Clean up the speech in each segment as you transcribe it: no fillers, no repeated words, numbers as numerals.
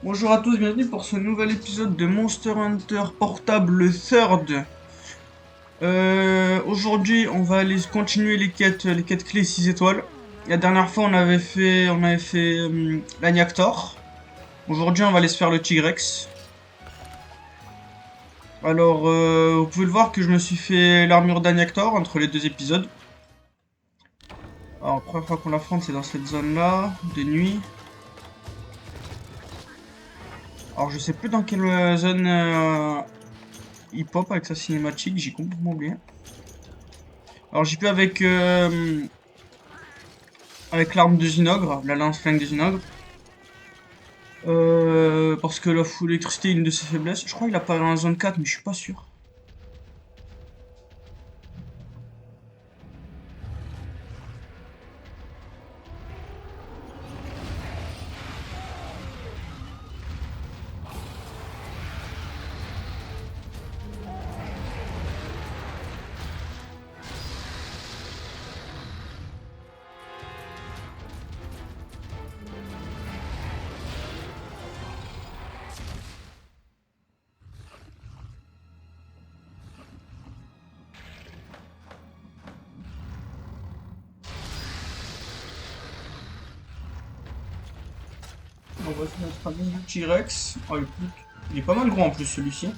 Bonjour à tous, bienvenue pour ce nouvel épisode de Monster Hunter Portable Third. Aujourd'hui, on va aller continuer les quêtes clés 6 étoiles. La dernière fois, on avait fait l'Agnactor. Aujourd'hui, on va aller se faire le Tigrex. Alors, vous pouvez le voir que je me suis fait l'armure d'Agnactor entre les deux épisodes. Alors, la première fois qu'on l'affronte, c'est dans cette zone-là, de nuit. Alors, je sais plus dans quelle zone il pop avec sa cinématique, j'ai complètement oublié. Alors j'y peux avec l'arme de Zinogre, la lance-flingue de Zinogre. Parce que la full électricité est une de ses faiblesses. Je crois qu'il apparaît en zone 4, mais je suis pas sûr. On va se mettre un du T-Rex. Oh, il est pas mal gros en plus celui-ci.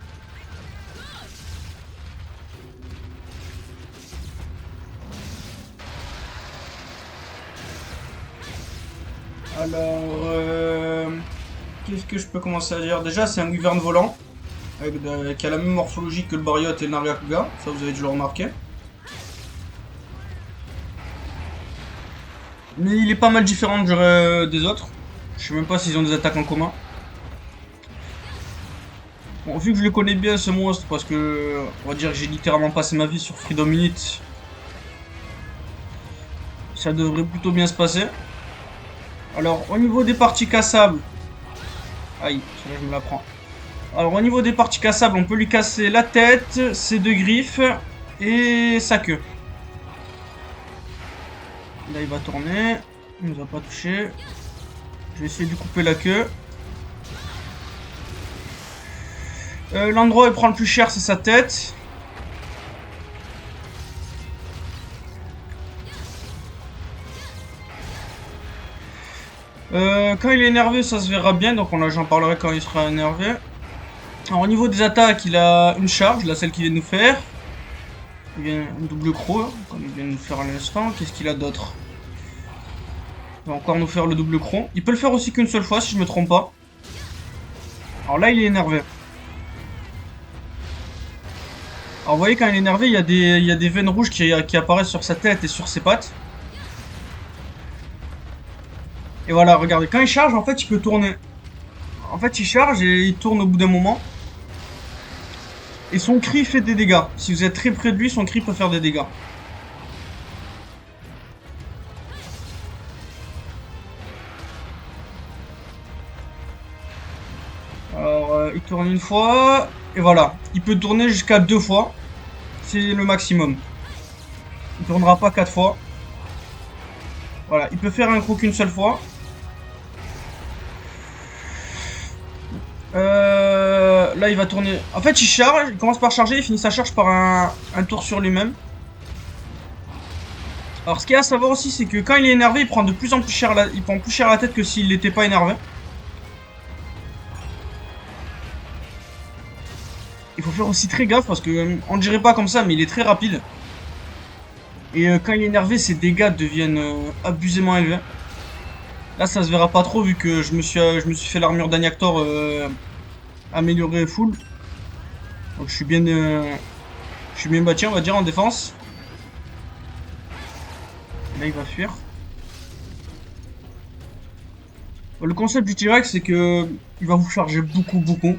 Alors, qu'est-ce que je peux commencer à dire? Déjà, c'est un wyvern volant. Qui a la même morphologie que le Barriot et le Nargacuga. Ça, vous avez dû le remarquer. Mais il est pas mal différent des autres. Je sais même pas s'ils ont des attaques en commun. Bon, vu que je le connais bien ce monstre, parce que on va dire que j'ai littéralement passé ma vie sur Freedom Unit, ça devrait plutôt bien se passer. Alors, au niveau des parties cassables, aïe, celle-là je me la prends. Alors, au niveau des parties cassables, on peut lui casser la tête, ses deux griffes et sa queue. Là, il va tourner, il nous a pas touché. Je vais essayer de lui couper la queue. L'endroit où il prend le plus cher, c'est sa tête. Quand il est énervé, ça se verra bien, donc j'en parlerai quand il sera énervé. Alors, au niveau des attaques, il a une charge, là, celle qu'il vient de nous faire. Il vient un double croc, comme il vient de nous faire à l'instant. Qu'est-ce qu'il a d'autre? Il va encore nous faire le double croc. Il peut le faire aussi qu'une seule fois, si je me trompe pas. Alors là, il est énervé. Alors, vous voyez, quand il est énervé, il y a des veines rouges qui apparaissent sur sa tête et sur ses pattes. Et voilà, regardez, quand il charge, en fait, il peut tourner. En fait, il charge et il tourne au bout d'un moment. Et son cri fait des dégâts. Si vous êtes très près de lui, son cri peut faire des dégâts. Alors, il tourne une fois. Et voilà. Il peut tourner jusqu'à 2 fois. C'est le maximum. Il tournera pas 4 fois. Voilà. Il peut faire un croc qu'une seule fois. Là, il va tourner. En fait, il charge. Il commence par charger. Il finit sa charge par un tour sur lui-même. Alors, ce qu'il y a à savoir aussi, c'est que quand il est énervé, il prend de plus en plus cher il prend plus cher la tête que s'il n'était pas énervé. Il faut faire aussi très gaffe parce que on dirait pas comme ça, mais il est très rapide. Et quand il est énervé, ses dégâts deviennent abusément élevés. Là, ça se verra pas trop vu que je me suis fait l'armure d'Agnactor améliorée full. Donc je suis bien bâti, on va dire, en défense. Là, il va fuir. Le concept du T-Rex, c'est que il va vous charger beaucoup.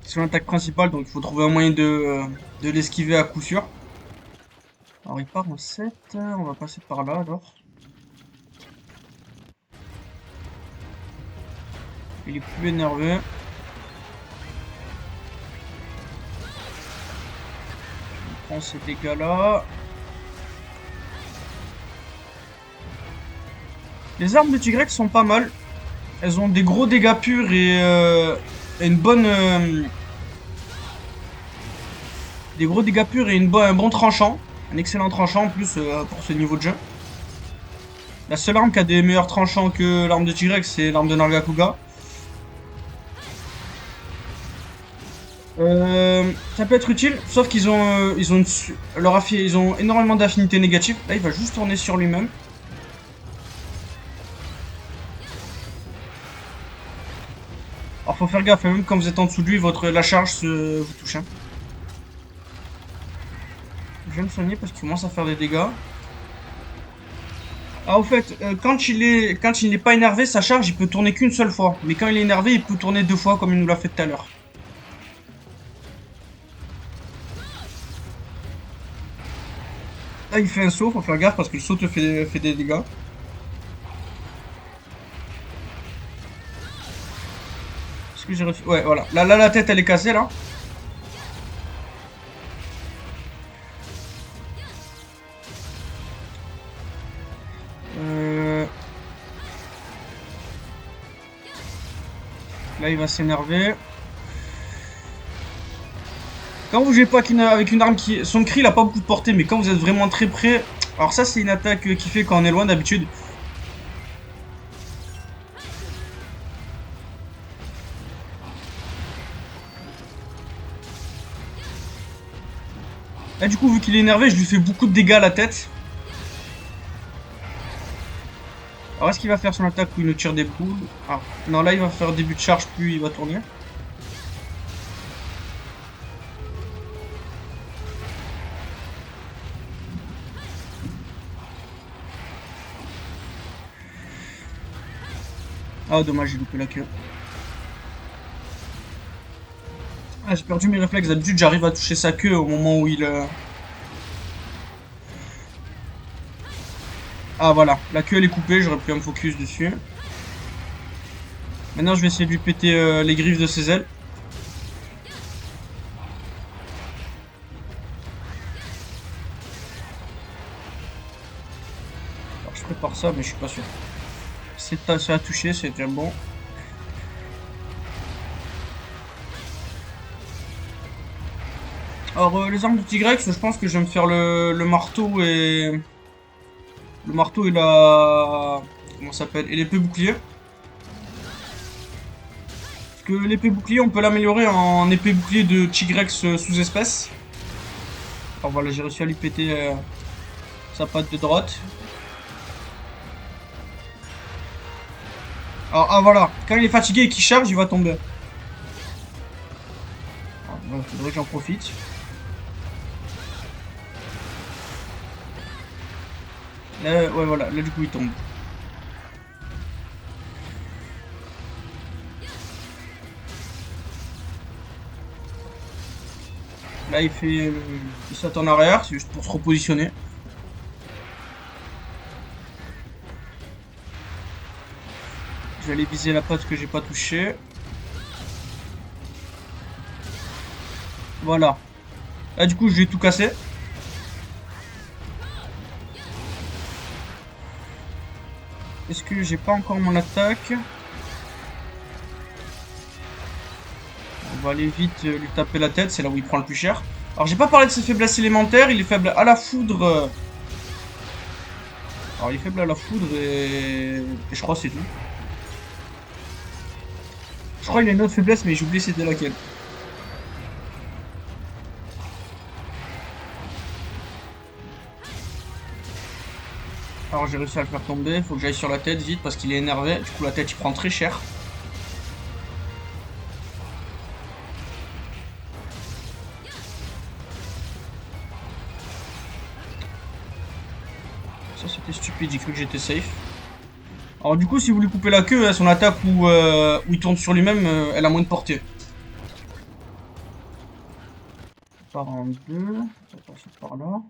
C'est l'attaque principale, donc il faut trouver un moyen de l'esquiver à coup sûr. Alors il part en 7, on va passer par là alors. Il est plus énervé. On prend ces dégâts là. Les armes de Tigrex sont pas mal. Elles ont des gros dégâts purs et une bonne... des gros dégâts purs et un bon tranchant. Un excellent tranchant en plus pour ce niveau de jeu. La seule arme qui a des meilleurs tranchants que l'arme de T-Rex, c'est l'arme de Nargacuga. Ça peut être utile, sauf qu'ils ont, ils ont énormément d'affinités négatives. Là, il va juste tourner sur lui-même. Alors, faut faire gaffe, même quand vous êtes en dessous de lui, la charge vous touche. Hein. Je vais me soigner parce qu'il commence à faire des dégâts. Ah, au fait, quand il n'est pas énervé, sa charge, il peut tourner qu'une seule fois. Mais quand il est énervé, il peut tourner deux fois, comme il nous l'a fait tout à l'heure. Là, il fait un saut, faut faire gaffe parce que le saut te fait des dégâts. Est-ce que j'ai réussi? Ouais, voilà. Là, la tête, elle est cassée, là. Euh, Là, il va s'énerver. Quand vous jouez pas avec une arme qui... Son cri, il a pas beaucoup de portée, mais quand vous êtes vraiment très près... Alors ça, c'est une attaque qui fait quand on est loin d'habitude. Là, du coup, vu qu'il est énervé, je lui fais beaucoup de dégâts à la tête. Alors, est-ce qu'il va faire son attaque où il nous tire des boules? Ah, non, là, il va faire début de charge, puis il va tourner. Ah, dommage, j'ai loupé la queue. Ah, j'ai perdu mes réflexes. D'habitude, j'arrive à toucher sa queue au moment où il... Ah, voilà. La queue, elle est coupée. J'aurais pu me focus dessus. Maintenant, je vais essayer de lui péter les griffes de ses ailes. Alors, je prépare ça, mais je suis pas sûr. Ça a touché, c'est déjà bon. Alors, les armes de Tigrex, je pense que je vais me faire le marteau et... Le marteau et la... Comment ça s'appelle? Et l'épée bouclier. Parce que l'épée bouclier, on peut l'améliorer en épée bouclier de Tigrex sous-espèce. Alors voilà, j'ai réussi à lui péter sa patte de droite. Alors, ah voilà, quand il est fatigué et qu'il charge, il va tomber. Il faudrait que j'en profite. Là, ouais, voilà, là du coup il tombe. Là il fait... il saute en arrière, c'est juste pour se repositionner. Je vais aller viser la patte que j'ai pas touchée. Voilà. Là du coup je vais tout casser. Est-ce que j'ai pas encore mon attaque? On va aller vite lui taper la tête, c'est là où il prend le plus cher. Alors j'ai pas parlé de ses faiblesses élémentaires, il est faible à la foudre. Alors il est faible à la foudre et je crois que c'est tout. Je crois qu'il a une autre faiblesse mais j'ai oublié c'était laquelle. Alors j'ai réussi à le faire tomber, faut que j'aille sur la tête vite parce qu'il est énervé, du coup la tête il prend très cher. Ça c'était stupide, j'ai cru que j'étais safe. Alors du coup si vous lui coupez la queue, son attaque où il tourne sur lui-même, elle a moins de portée. Ça part en deux, ça passe par là.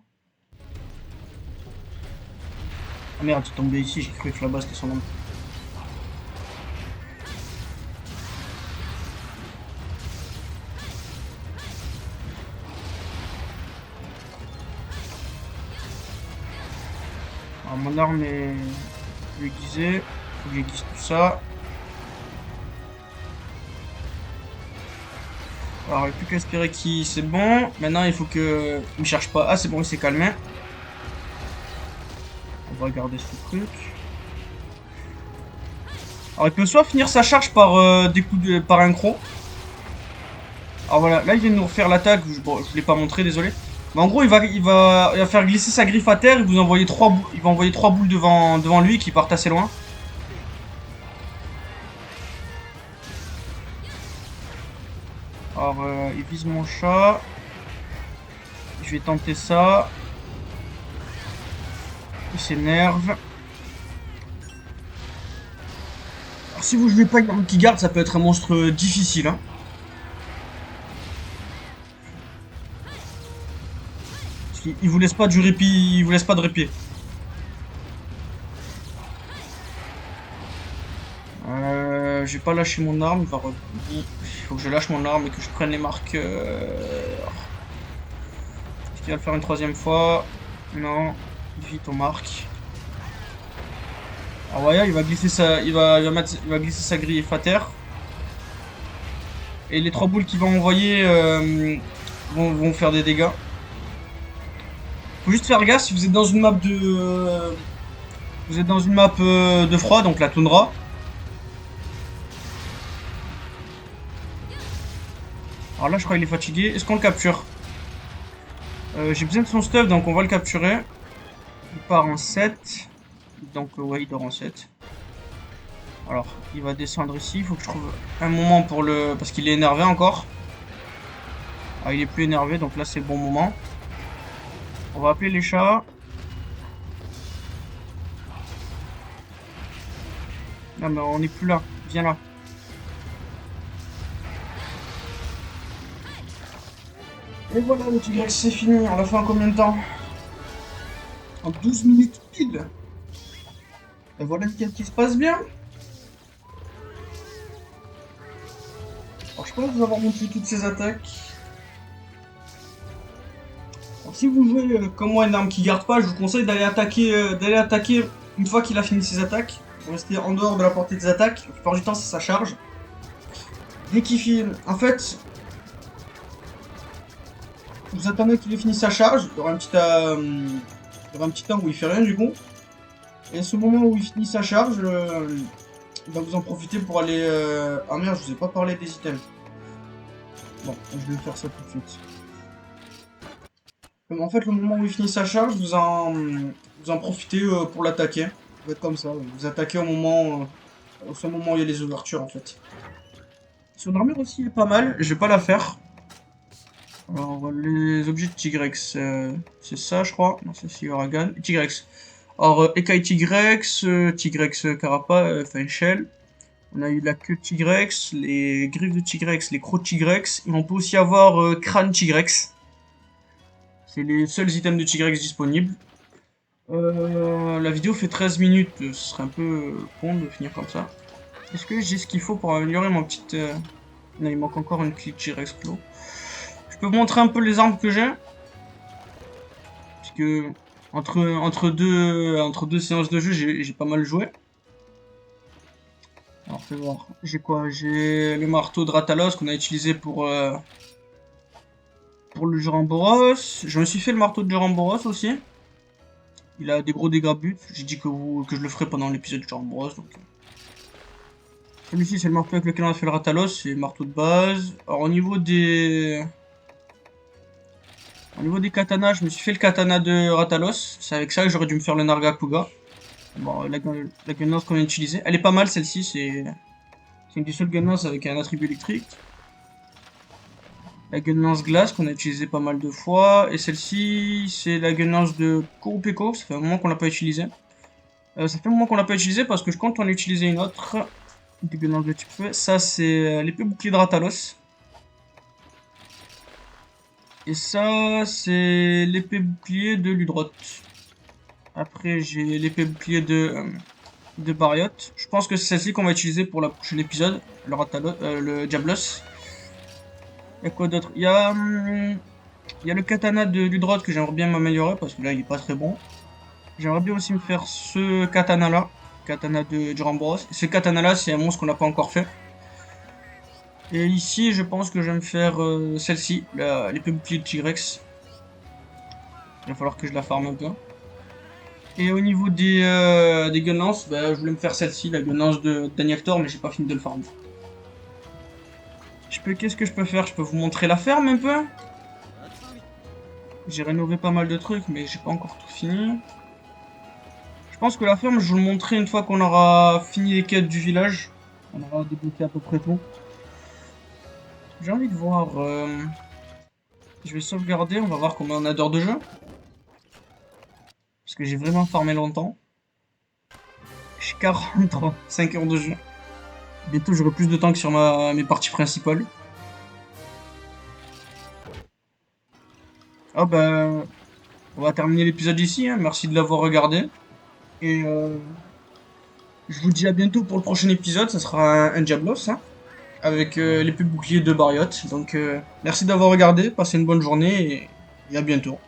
Ah merde, c'est tombé ici, j'ai cru que là-bas c'était son ombre. Alors mon arme est aiguisée, faut que j'aiguise tout ça. Alors, il n'y a plus qu'à espérer qu'il... C'est bon. Maintenant, il faut que... Il me cherche pas. Ah, c'est bon, il s'est calmé. On va regarder ce truc. Alors, il peut soit finir sa charge par des coups de... par un croc. Alors voilà, là, il vient de nous refaire l'attaque. Bon, je ne l'ai pas montré, désolé. Mais en gros, il va faire glisser sa griffe à terre. Il va envoyer 3 boules devant lui qui partent assez loin. Alors, il vise mon chat. Je vais tenter ça. Il s'énerve. Alors, si vous jouez pas avec un qui garde, ça peut être un monstre difficile. Hein. Parce qu'il vous laisse pas du répit. Il vous laisse pas de répit. J'ai pas lâché mon arme. Il faut que je lâche mon arme et que je prenne les marqueurs. Est-ce qu'il va le faire une troisième fois? Non. Vite, on marque. Alors voilà, il va glisser il va glisser sa griffe à terre. Et les 3 boules qu'il va envoyer vont faire des dégâts. Faut juste faire gaffe si vous êtes dans une map de... vous êtes dans une map de froid, donc la toundra. Alors là, je crois qu'il est fatigué. Est-ce qu'on le capture? J'ai besoin de son stuff, donc on va le capturer. Il part en 7. Donc ouais, il dort en 7. Alors, il va descendre ici. Il faut que je trouve un moment pour le... Parce qu'il est énervé encore. Ah, il est plus énervé, donc là, c'est le bon moment. On va appeler les chats. Non, mais on n'est plus là. Viens là. Et voilà, le Tigrex, c'est fini. On l'a fait en combien de temps? En 12 minutes pile. Et voilà nickel qui se passe bien. Alors, je pense vous avoir montré toutes ces attaques. Alors, si vous jouez comme moi une arme qui garde pas, je vous conseille d'aller attaquer une fois qu'il a fini ses attaques. Rester en dehors de la portée des attaques. La plupart du temps, c'est sa charge. Dès qu'il finit... En fait, vous attendez qu'il ait fini sa charge. Il y aura un petit temps où il fait rien du coup. Et à ce moment où il finit sa charge, il va vous en profiter pour aller... Ah merde, je vous ai pas parlé des items. Bon, je vais faire ça tout de suite. En fait, le moment où il finit sa charge, vous en profitez pour l'attaquer. Vous faites comme ça, vous attaquez au seul moment où il y a les ouvertures en fait. Son armure aussi est pas mal, je vais pas la faire. Alors, les objets de Tigrex, c'est ça je crois. Non, c'est Uragan. Tigrex. Alors, écaille Tigrex, Tigrex Carapace, enfin Shell. On a eu la queue de Tigrex, les griffes de Tigrex, les crocs de Tigrex. Et on peut aussi avoir crâne Tigrex. C'est les seuls items de Tigrex disponibles. La vidéo fait 13 minutes, ce serait un peu con de finir comme ça. Est-ce que j'ai ce qu'il faut pour améliorer mon petite... Non, il manque encore une clé de Tigrex Claw. Je peux vous montrer un peu les armes que j'ai. Parce que entre deux séances de jeu, j'ai pas mal joué. Alors, fais voir. J'ai quoi? J'ai le marteau de Ratalos qu'on a utilisé pour le Juramboros. Je me suis fait le marteau de Juramboros aussi. Il a des gros dégâts but. J'ai dit que je le ferai pendant l'épisode de Juramboros. Donc... Celui-ci, c'est le marteau avec lequel on a fait le Ratalos. C'est le marteau de base. Alors, au niveau des katanas, je me suis fait le katana de Ratalos. C'est avec ça que j'aurais dû me faire le Nargacuga. Bon, la gunlance qu'on a utilisée. Elle est pas mal celle-ci, c'est une des seules gunlance avec un attribut électrique. La gunlance glace qu'on a utilisée pas mal de fois. Et celle-ci, c'est la gunlance de Kurupeko. Ça fait un moment qu'on l'a pas utilisée. Ça fait un moment qu'on l'a pas utilisée parce que je compte en utiliser une autre. Des gunlances de type feu. Ça, c'est l'épée bouclier de Ratalos. Et ça, c'est l'épée bouclier de Ludroth. Après, j'ai l'épée bouclier de Bariot. Je pense que c'est celle-ci qu'on va utiliser pour le prochain épisode. Le Diablos. Il y a quoi d'autre? Il y a le katana de Ludroth que j'aimerais bien m'améliorer parce que là, il est pas très bon. J'aimerais bien aussi me faire ce katana-là. Katana de Juramboros. Ce katana-là, c'est un monstre qu'on n'a pas encore fait. Et ici, je pense que je vais me faire celle-ci, l'épée bouclier de Tigrex. Il va falloir que je la farme un peu. Et au niveau des gunlance, bah, je voulais me faire celle-ci, la gunlance de Daniel Thor, mais j'ai pas fini de le farmer. Qu'est-ce que je peux faire? Je peux vous montrer la ferme un peu? J'ai rénové pas mal de trucs, mais j'ai pas encore tout fini. Je pense que la ferme, je vous le montrerai une fois qu'on aura fini les quêtes du village. On aura débloqué à peu près tout. J'ai envie de voir. Je vais sauvegarder, on va voir combien on a d'heures de jeu. Parce que j'ai vraiment farmé longtemps. J'ai 5 heures de jeu. Bientôt j'aurai plus de temps que sur mes parties principales. Ah bah, on va terminer l'épisode ici, hein. Merci de l'avoir regardé. Et je vous dis à bientôt pour le prochain épisode. Ça sera un Diablos, hein, avec l'épée bouclier de Barriot. Donc merci d'avoir regardé, passez une bonne journée et à bientôt.